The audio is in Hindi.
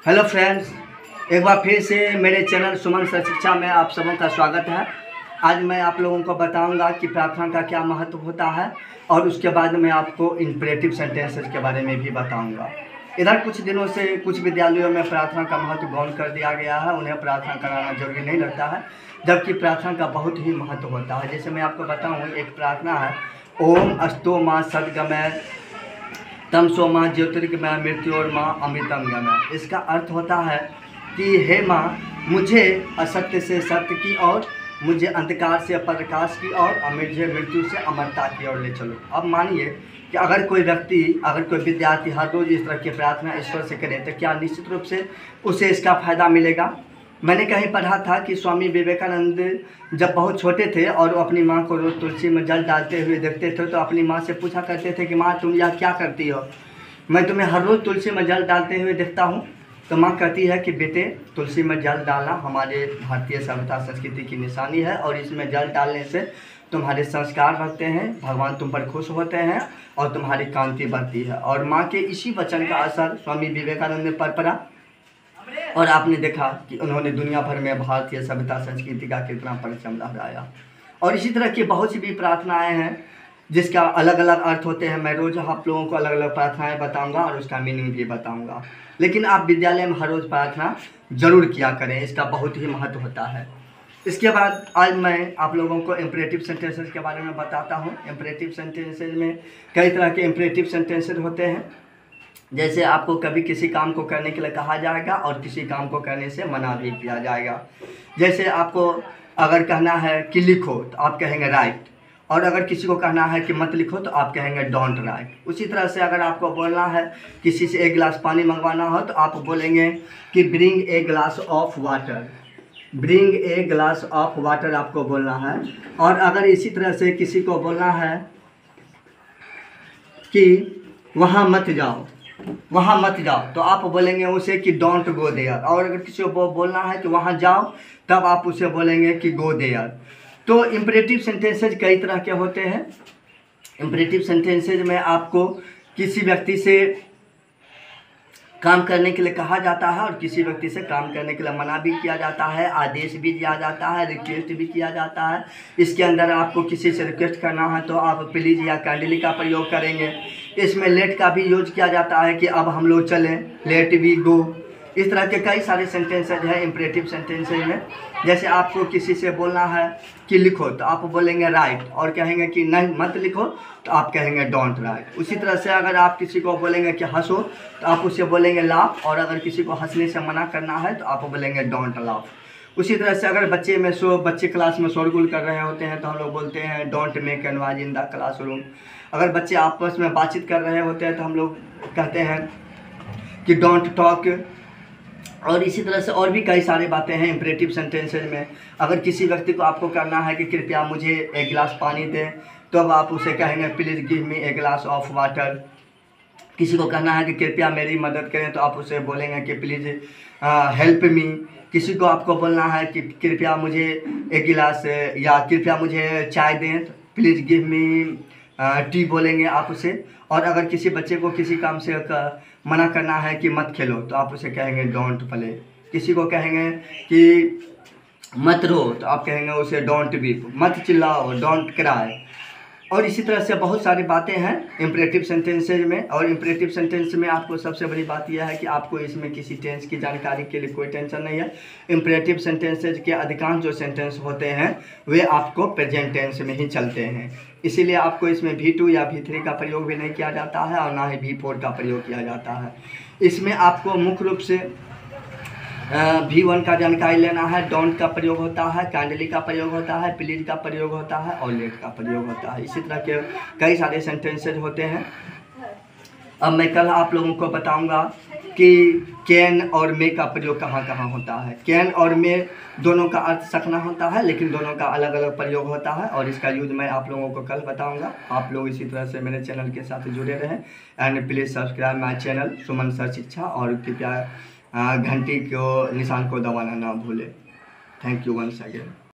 हेलो फ्रेंड्स, एक बार फिर से मेरे चैनल सुमन सर शिक्षा में आप सबों का स्वागत है। आज मैं आप लोगों को बताऊंगा कि प्रार्थना का क्या महत्व होता है और उसके बाद मैं आपको इंपरेटिव सेंटेंसेस के बारे में भी बताऊंगा। इधर कुछ दिनों से कुछ विद्यालयों में प्रार्थना का महत्व गौण कर दिया गया है। उन्हें प्रार्थना कराना जरूरी नहीं लगता है, जबकि प्रार्थना का बहुत ही महत्व होता है। जैसे मैं आपको बताऊँ, एक प्रार्थना है ओम अस्तो माँ सद्गमय तम सो माँ ज्योतिर्गमय मृत्योर माँ अमृतम गमय। इसका अर्थ होता है कि हे माँ, मुझे असत्य से सत्य की ओर, मुझे अंधकार से प्रकाश की ओर और मुझे मृत्यु से अमरता की ओर ले चलो। अब मानिए कि अगर कोई व्यक्ति, अगर कोई विद्यार्थी हर रोज़ इस तरह की प्रार्थना ईश्वर से करे तो क्या निश्चित रूप से उसे इसका फ़ायदा मिलेगा। मैंने कहीं पढ़ा था कि स्वामी विवेकानंद जब बहुत छोटे थे और वो अपनी माँ को रोज़ तुलसी में जल डालते हुए देखते थे तो अपनी माँ से पूछा करते थे कि माँ, तुम यह क्या करती हो, मैं तुम्हें हर रोज़ तुलसी में जल डालते हुए देखता हूँ। तो माँ कहती है कि बेटे, तुलसी में जल डालना हमारे भारतीय सभ्यता संस्कृति की निशानी है और इसमें जल डालने से तुम्हारे संस्कार बढ़ते हैं, भगवान तुम पर खुश होते हैं और तुम्हारी कांति बढ़ती है। और माँ के इसी वचन का असर स्वामी विवेकानंद में पड़ा और आपने देखा कि उन्होंने दुनिया भर में भारतीय सभ्यता संस्कृति का कितना परचम लहराया। और इसी तरह की बहुत सी भी प्रार्थनाएं हैं जिसका अलग अलग अर्थ होते हैं। मैं रोज़ आप लोगों को अलग अलग प्रार्थनाएं बताऊंगा और उसका मीनिंग भी बताऊंगा। लेकिन आप विद्यालय में हर रोज़ प्रार्थना जरूर किया करें, इसका बहुत ही महत्व होता है। इसके बाद आज मैं आप लोगों को इंपरेटिव सेंटेंसेस के बारे में बताता हूँ। इंपरेटिव सेंटेंसेस में कई तरह के इंपरेटिव सेंटेंसेस होते हैं। जैसे आपको कभी किसी काम को करने के लिए कहा जाएगा और किसी काम को करने से मना भी किया जाएगा। जैसे आपको अगर कहना है कि लिखो तो आप कहेंगे राइट, और अगर किसी को कहना है कि मत लिखो तो आप कहेंगे डोंट राइट। उसी तरह से अगर आपको बोलना है किसी से एक गिलास पानी मंगवाना हो तो आप बोलेंगे कि bring a glass of water, bring a glass of water आपको बोलना है। और अगर इसी तरह से किसी को बोलना है कि वहाँ मत जाओ, वहाँ मत जाओ, तो आप बोलेंगे उसे कि डोंट गो देयर। और अगर किसी को बोलना है कि वहाँ जाओ, तब आप उसे बोलेंगे कि गो देयर। तो इंपरेटिव सेंटेंसेज कई तरह के होते हैं। इंपरेटिव सेंटेंसेज में आपको किसी व्यक्ति से काम करने के लिए कहा जाता है और किसी व्यक्ति से काम करने के लिए मना भी किया जाता है, आदेश भी दिया जाता है, रिक्वेस्ट भी किया जाता है। इसके अंदर आपको किसी से रिक्वेस्ट करना है तो आप प्लीज़ या काइंडली का प्रयोग करेंगे। इसमें लेट का भी यूज किया जाता है कि अब हम लोग चलें, लेट वी गो। इस तरह के कई सारे सेंटेंसेज हैं इंपरेटिव सेंटेंसेज में। जैसे आपको किसी से बोलना है कि लिखो तो आप बोलेंगे राइट, और कहेंगे कि नहीं मत लिखो तो आप कहेंगे डोंट राइट। उसी तरह से अगर आप किसी को बोलेंगे कि हंसो तो आप उससे बोलेंगे लाफ, और अगर किसी को हंसने से मना करना है तो आप बोलेंगे डोंट लाफ। उसी तरह से अगर बच्चे क्लास में शोरगुल कर रहे होते हैं तो हम लोग बोलते हैं don't make an noise in the classroom. अगर बच्चे आपस में बातचीत कर रहे होते हैं तो हम लोग कहते हैं कि डोंट टॉक। और इसी तरह से और भी कई सारी बातें हैं इंपरेटिव सेंटेंसेज में। अगर किसी व्यक्ति को आपको करना है कि कृपया मुझे एक गिलास पानी दें, तो अब आप उसे कहेंगे please give me a glass of water. किसी को कहना है कि कृपया मेरी मदद करें तो आप उसे बोलेंगे कि प्लीज़ हेल्प मी। किसी को आपको बोलना है कि कृपया मुझे एक गिलास या कृपया मुझे चाय दें तो प्लीज़ गिव मी टी बोलेंगे आप उसे। और अगर किसी बच्चे को किसी काम से मना करना है कि मत खेलो तो आप उसे कहेंगे डोंट प्ले। किसी को कहेंगे कि मत रो तो आप कहेंगे उसे डोंट वीप, मत चिल्लाओ डोंट क्राई। और इसी तरह से बहुत सारी बातें हैं इंपरेटिव सेंटेंसेज में। और इंपरेटिव सेंटेंस में आपको सबसे बड़ी बात यह है कि आपको इसमें किसी टेंस की जानकारी के लिए कोई टेंशन नहीं है। इंपरेटिव सेंटेंसेज के अधिकांश जो सेंटेंस होते हैं वे आपको प्रेजेंट टेंस में ही चलते हैं। इसीलिए आपको इसमें V2 या V3 का प्रयोग भी नहीं किया जाता है और ना ही V4 का प्रयोग किया जाता है। इसमें आपको मुख्य रूप से V1 का जानकारी लेना है। डोंट का प्रयोग होता है, काइंडली का प्रयोग होता है, प्लीज का प्रयोग होता है और लेट का प्रयोग होता है। इसी तरह के कई सारे सेंटेंसेज होते हैं। अब मैं कल आप लोगों को बताऊंगा कि कैन और मे का प्रयोग कहाँ कहाँ होता है। कैन और मे दोनों का अर्थ सकना होता है, लेकिन दोनों का अलग अलग प्रयोग होता है और इसका यूज मैं आप लोगों को कल बताऊंगा। आप लोग इसी तरह से मेरे चैनल के साथ जुड़े रहें and please subscribe my channel Suman sir शिक्षा, और कृपया घंटी को निशान को दबाना ना भूलें। Thank you once again.